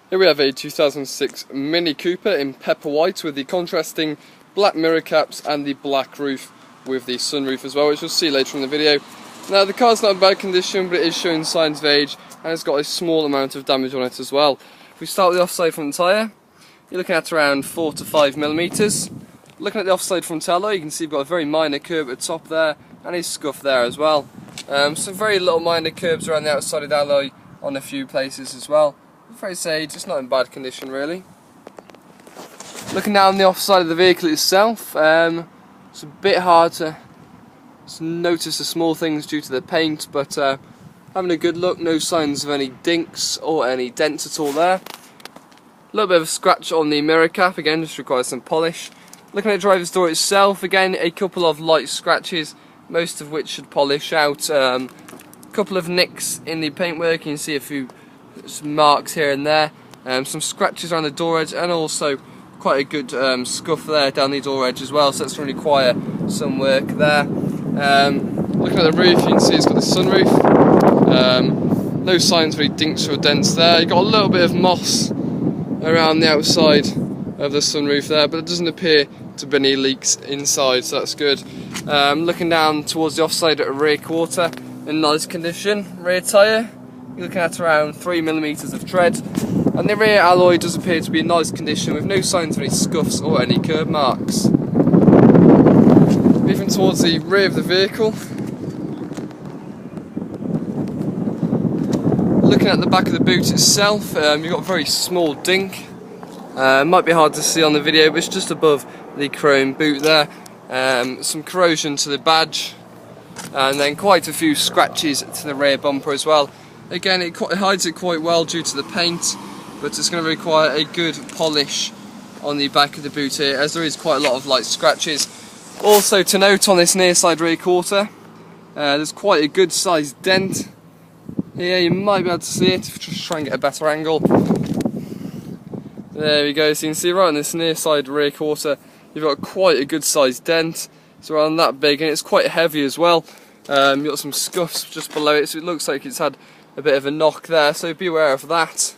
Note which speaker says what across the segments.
Speaker 1: Here we have a 2006 Mini Cooper in pepper white with the contrasting black mirror caps and the black roof with the sunroof as well, which we'll see later in the video. Now the car's not in bad condition, but it is showing signs of age and it's got a small amount of damage on it as well. If we start with the offside front tyre, you're looking at around 4 to 5 millimeters. Looking at the offside front alloy, you can see you've got a very minor curb at the top there and a scuff there as well. Some very little minor curbs around the outside of the alloy on a few places as well. I'm afraid to say it's not in bad condition really. Looking down the offside of the vehicle itself, it's a bit hard to notice the small things due to the paint, but having a good look, no signs of any dinks or any dents at all there. A little bit of a scratch on the mirror cap, again just requires some polish. Looking at the driver's door itself, again a couple of light scratches, most of which should polish out. A couple of nicks in the paintwork, you can see a few marks here and there, some scratches around the door edge, and also quite a good scuff there down the door edge as well, so that's going to require some work there. Looking at the roof, you can see it's got the sunroof, no signs of any dinks or dents there. You've got a little bit of moss around the outside of the sunroof there, but it doesn't appear to be any leaks inside, so that's good. Looking down towards the offside at a rear quarter, in nice condition. Rear tyre, you're looking at around 3 millimeters of tread, and the rear alloy does appear to be in nice condition with no signs of any scuffs or any curb marks. Moving towards the rear of the vehicle, looking at the back of the boot itself, you've got a very small dink. Might be hard to see on the video, but it's just above the chrome boot there. Some corrosion to the badge, and then quite a few scratches to the rear bumper as well. Again, it hides it quite well due to the paint, but it's going to require a good polish on the back of the boot here, as there is quite a lot of light scratches. Also to note on this near side rear quarter, there's quite a good sized dent here. You might be able to see it if you just try and get a better angle. There we go, so you can see right on this near side rear quarter you've got quite a good sized dent. It's around that big and it's quite heavy as well. You've got some scuffs just below it, so it looks like it's had a bit of a knock there, so be aware of that.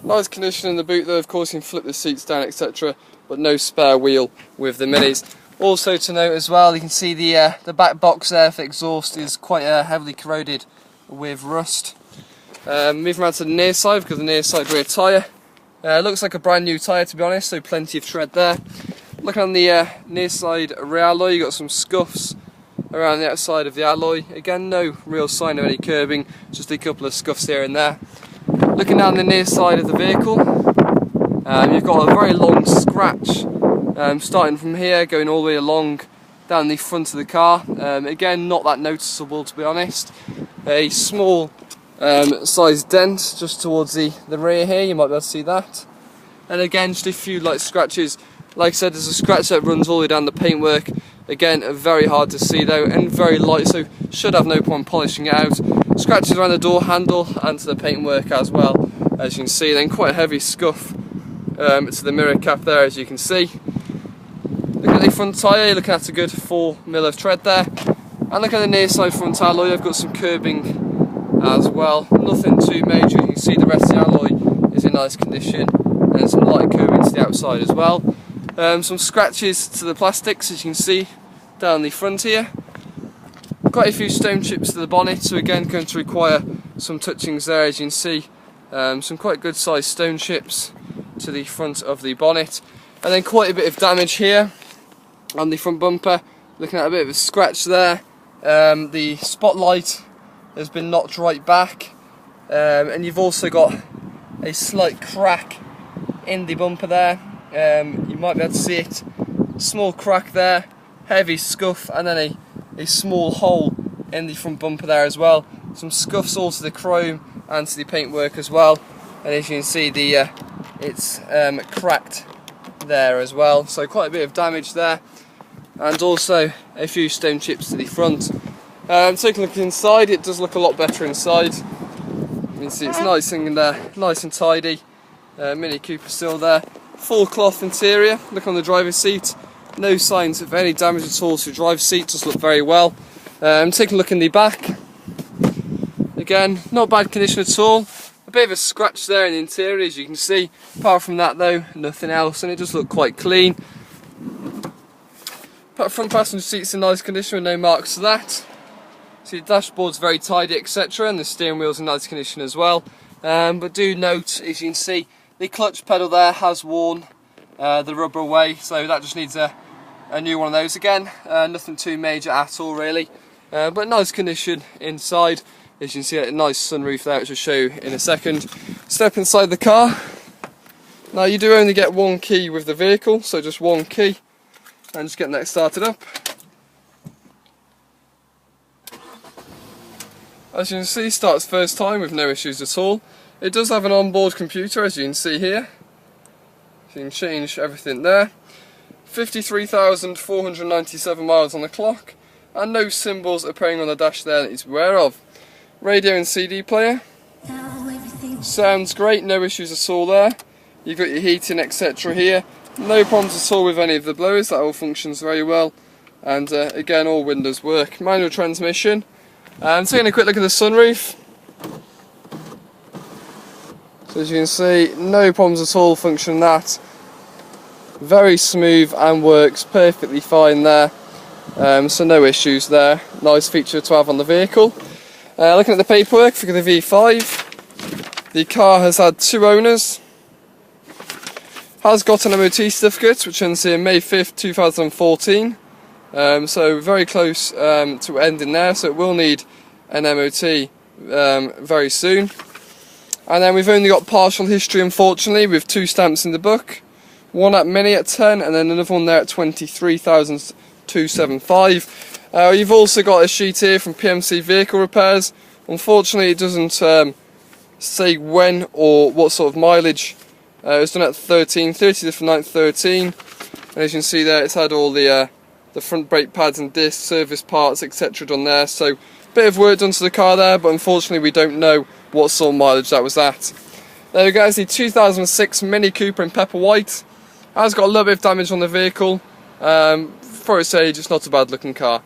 Speaker 1: Nice condition in the boot though, of course you can flip the seats down etc, but no spare wheel with the Minis. Also to note as well, you can see the back box there for exhaust is quite heavily corroded with rust. Moving around to the near side, because the near side rear tyre looks like a brand new tyre to be honest, so plenty of tread there. Looking on the near side rear alloy, you've got some scuffs around the outside of the alloy. Again, no real sign of any curbing, just a couple of scuffs here and there. Looking down the near side of the vehicle, you've got a very long scratch starting from here, going all the way along down the front of the car. Again, not that noticeable to be honest. A small sized dent just towards the rear here, you might be able to see that. And again, just a few light scratches. Like I said, there's a scratch that runs all the way down the paintwork. Again, very hard to see though, and very light, so should have no problem polishing it out. Scratches around the door handle and to the paintwork as well, as you can see. Then quite a heavy scuff to the mirror cap there, as you can see. Look at the front tyre, you're looking at a good 4 mil of tread there. And look at the near side front alloy, I've got some curbing as well. Nothing too major, you can see the rest of the alloy is in nice condition, and some light curbing to the outside as well. Some scratches to the plastics, as you can see down the front here. Quite a few stone chips to the bonnet, so again going to require some touchings there, as you can see. Some quite good sized stone chips to the front of the bonnet, and then quite a bit of damage here on the front bumper. Looking at a bit of a scratch there. The spotlight has been knocked right back, and you've also got a slight crack in the bumper there. You might be able to see it. Small crack there, heavy scuff, and then a small hole in the front bumper there as well. Some scuffs all to the chrome and to the paintwork as well, and as you can see it's cracked there as well, so quite a bit of damage there, and also a few stone chips to the front. Taking a look inside, it does look a lot better inside. You can see it's nice and tidy. Mini Cooper still there. Full cloth interior. Look on the driver's seat, no signs of any damage at all, so the driver's seat does look very well. Taking a look in the back, again not bad condition at all. bit of a scratch there in the interior, as you can see. Apart from that though, nothing else, and it does look quite clean. Front passenger seats in nice condition with no marks to that. See, the dashboard's very tidy, etc., and the steering wheel's in nice condition as well. But do note, as you can see, the clutch pedal there has worn the rubber away, so that just needs a new one of those again. Nothing too major at all really, but nice condition inside. As you can see, a nice sunroof there, which I'll show you in a second. Step inside the car. Now you do only get one key with the vehicle, so just one key, and just getting that started up. As you can see, starts first time with no issues at all. It does have an onboard computer, as you can see here. So you can change everything there. 53,497 miles on the clock, and no symbols appearing on the dash there that you're aware of. Radio and CD player. Sounds great, no issues at all there. You've got your heating, etc. here. No problems at all with any of the blowers, that all functions very well. And again, all windows work. Manual transmission. Taking a quick look at the sunroof. So as you can see, no problems at all functioning that. Very smooth and works perfectly fine there. So no issues there. Nice feature to have on the vehicle. Looking at the paperwork for the V5, the car has had 2 owners. Has got an MOT certificate, which ends here May 5th, 2014. So very close to ending there, so it will need an MOT very soon. And then we've only got partial history, unfortunately, with 2 stamps in the book. One at Mini at 10, and then another one there at 23,275. You've also got a sheet here from PMC Vehicle Repairs. Unfortunately, it doesn't say when or what sort of mileage. It was done at 30th of 9th 13. And as you can see there, it's had all the front brake pads and discs, service parts, etc. done there. So, bit of work done to the car there, but unfortunately we don't know what sort of mileage that was at. There we go, it's the 2006 Mini Cooper in pepper white. Has got a little bit of damage on the vehicle. For its age, it's not a bad looking car.